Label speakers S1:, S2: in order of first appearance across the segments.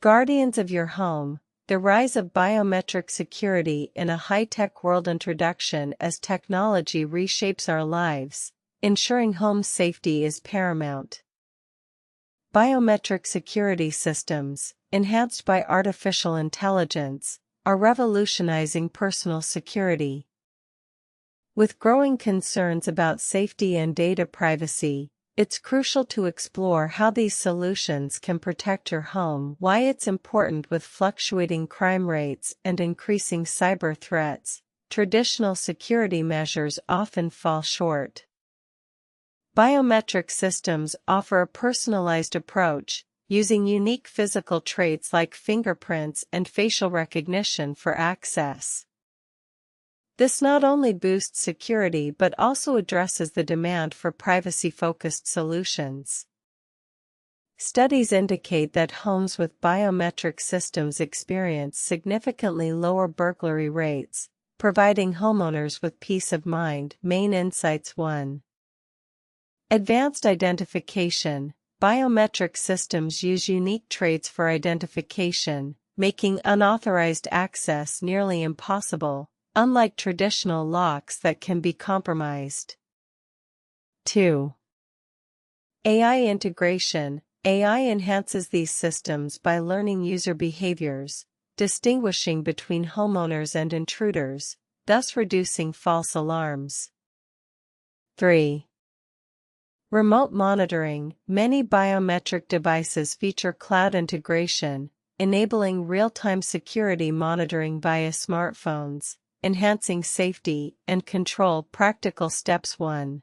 S1: Guardians of your home, the rise of biometric security in a high-tech world. Introduction. As technology reshapes our lives, ensuring home safety is paramount. Biometric security systems, enhanced by artificial intelligence, are revolutionizing personal security. With growing concerns about safety and data privacy, it's crucial to explore how these solutions can protect your home. Why it's important. With fluctuating crime rates and increasing cyber threats, traditional security measures often fall short. Biometric systems offer a personalized approach, using unique physical traits like fingerprints and facial recognition for access. This not only boosts security but also addresses the demand for privacy-focused solutions. Studies indicate that homes with biometric systems experience significantly lower burglary rates, providing homeowners with peace of mind. Main insights. 1. Advanced identification. Biometric systems use unique traits for identification, making unauthorized access nearly impossible, unlike traditional locks that can be compromised. 2. AI integration. AI enhances these systems by learning user behaviors, distinguishing between homeowners and intruders, thus reducing false alarms. 3. Remote monitoring. Many biometric devices feature cloud integration, enabling real-time security monitoring via smartphones, enhancing safety and control. Practical steps. 1.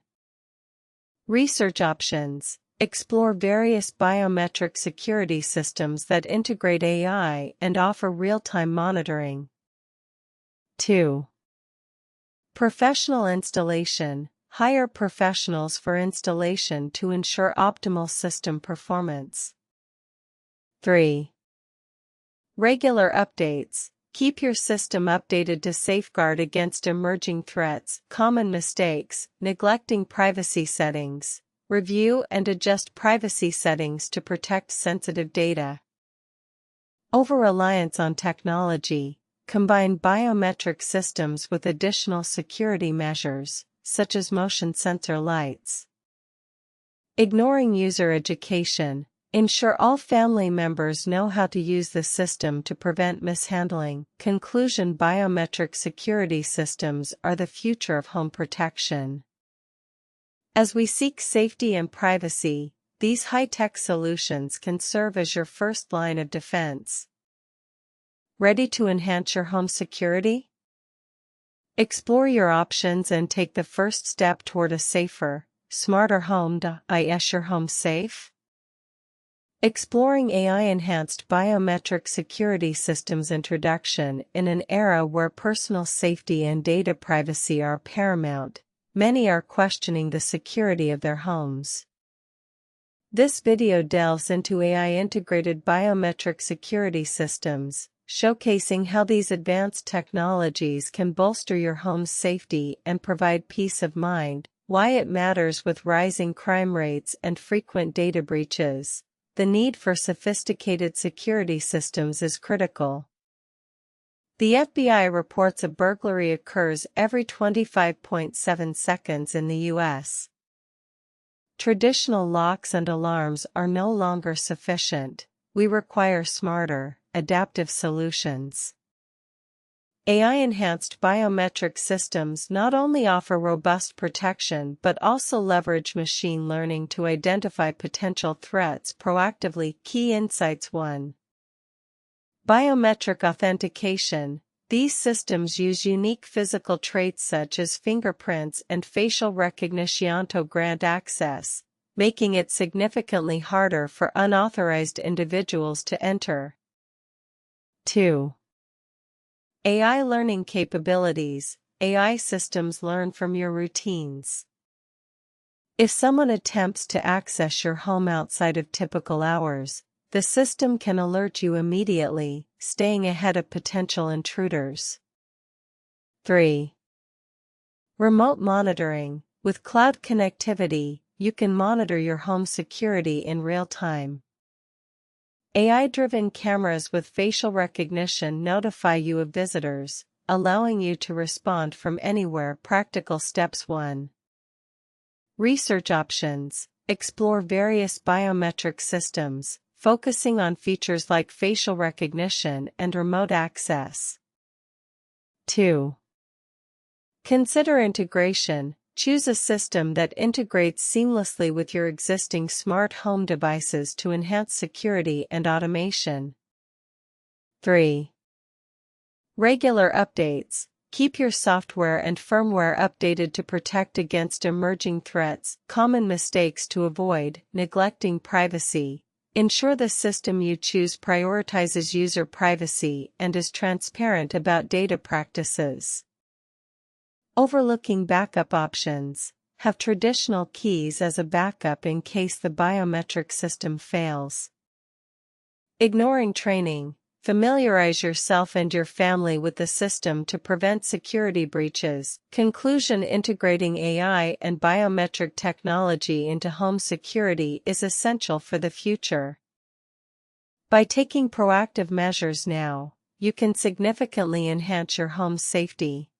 S1: Research options. Explore various biometric security systems that integrate AI and offer real-time monitoring. 2. Professional installation. Hire professionals for installation to ensure optimal system performance. 3. Regular updates. Keep your system updated to safeguard against emerging threats. Common mistakes. Neglecting privacy settings. Review and adjust privacy settings to protect sensitive data. Over-reliance on technology. Combine biometric systems with additional security measures, such as motion sensor lights. Ignoring user education. Ensure all family members know how to use the system to prevent mishandling. Conclusion. Biometric security systems are the future of home protection. As we seek safety and privacy, these high-tech solutions can serve as your first line of defense. Ready to enhance your home security? Explore your options and take the first step toward a safer, smarter home. Is your home safe? Exploring AI-enhanced biometric security systems. Introduction. In an era where personal safety and data privacy are paramount, many are questioning the security of their homes. This video delves into AI-integrated biometric security systems, showcasing how these advanced technologies can bolster your home's safety and provide peace of mind. Why it matters. With rising crime rates and frequent data breaches, the need for sophisticated security systems is critical. The FBI reports a burglary occurs every 25.7 seconds in the U.S. Traditional locks and alarms are no longer sufficient. We require smarter, adaptive solutions. AI-enhanced biometric systems not only offer robust protection but also leverage machine learning to identify potential threats proactively. Key insights. 1. Biometric authentication. These systems use unique physical traits such as fingerprints and facial recognition to grant access, making it significantly harder for unauthorized individuals to enter. 2. AI learning capabilities. AI systems learn from your routines. If someone attempts to access your home outside of typical hours, the system can alert you immediately, staying ahead of potential intruders. 3. Remote monitoring. With cloud connectivity, you can monitor your home security in real time. AI-driven cameras with facial recognition notify you of visitors, allowing you to respond from anywhere. Practical steps 1. Research options. Explore various biometric systems, focusing on features like facial recognition and remote access. 2. Consider integration. Choose a system that integrates seamlessly with your existing smart home devices to enhance security and automation. 3. Regular updates. Keep your software and firmware updated to protect against emerging threats. Common mistakes to avoid: neglecting privacy. Ensure the system you choose prioritizes user privacy and is transparent about data practices. Overlooking backup options. Have traditional keys as a backup in case the biometric system fails. Ignoring training. Familiarize yourself and your family with the system to prevent security breaches. Conclusion: integrating AI and biometric technology into home security is essential for the future. By taking proactive measures now, you can significantly enhance your home's safety.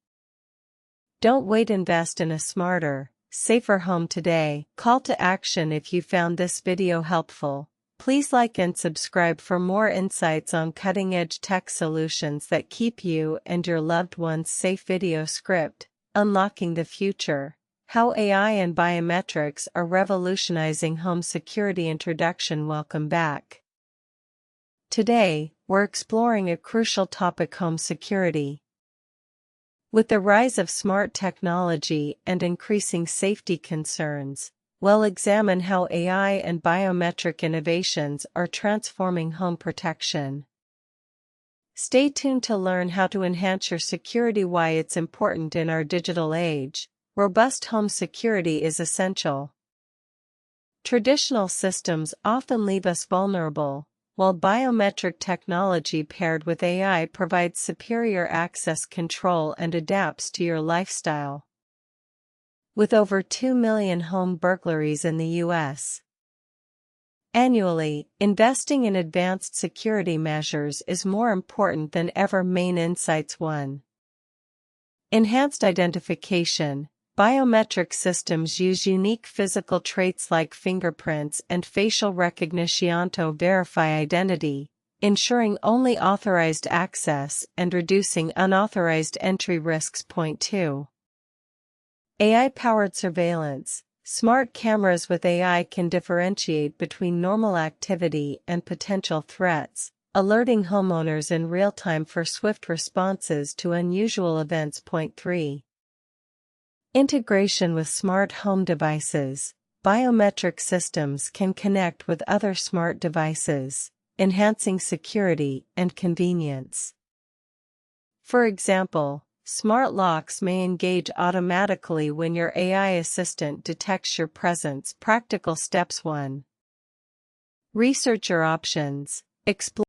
S1: Don't wait, invest in a smarter, safer home today. Call to action: if you found this video helpful, please like and subscribe for more insights on cutting-edge tech solutions that keep you and your loved ones safe. Video script: Unlocking the Future. How AI and biometrics are revolutionizing home security. Introduction. Welcome back. Today, we're exploring a crucial topic: home security. With the rise of smart technology and increasing safety concerns, we'll examine how AI and biometric innovations are transforming home protection. Stay tuned to learn how to enhance your security, why it's important in our digital age. Robust home security is essential. Traditional systems often leave us vulnerable, while biometric technology paired with AI provides superior access control and adapts to your lifestyle. With over 2 million home burglaries in the U.S. annually, investing in advanced security measures is more important than ever. Main insights. 1. Enhanced identification. Biometric systems use unique physical traits like fingerprints and facial recognition to verify identity, ensuring only authorized access and reducing unauthorized entry risks. 2. AI-powered surveillance. Smart cameras with AI can differentiate between normal activity and potential threats, alerting homeowners in real time for swift responses to unusual events. 3. Integration with smart home devices. Biometric systems can connect with other smart devices, enhancing security and convenience. For example, smart locks may engage automatically when your AI assistant detects your presence. Practical steps. 1. Research your options. Explore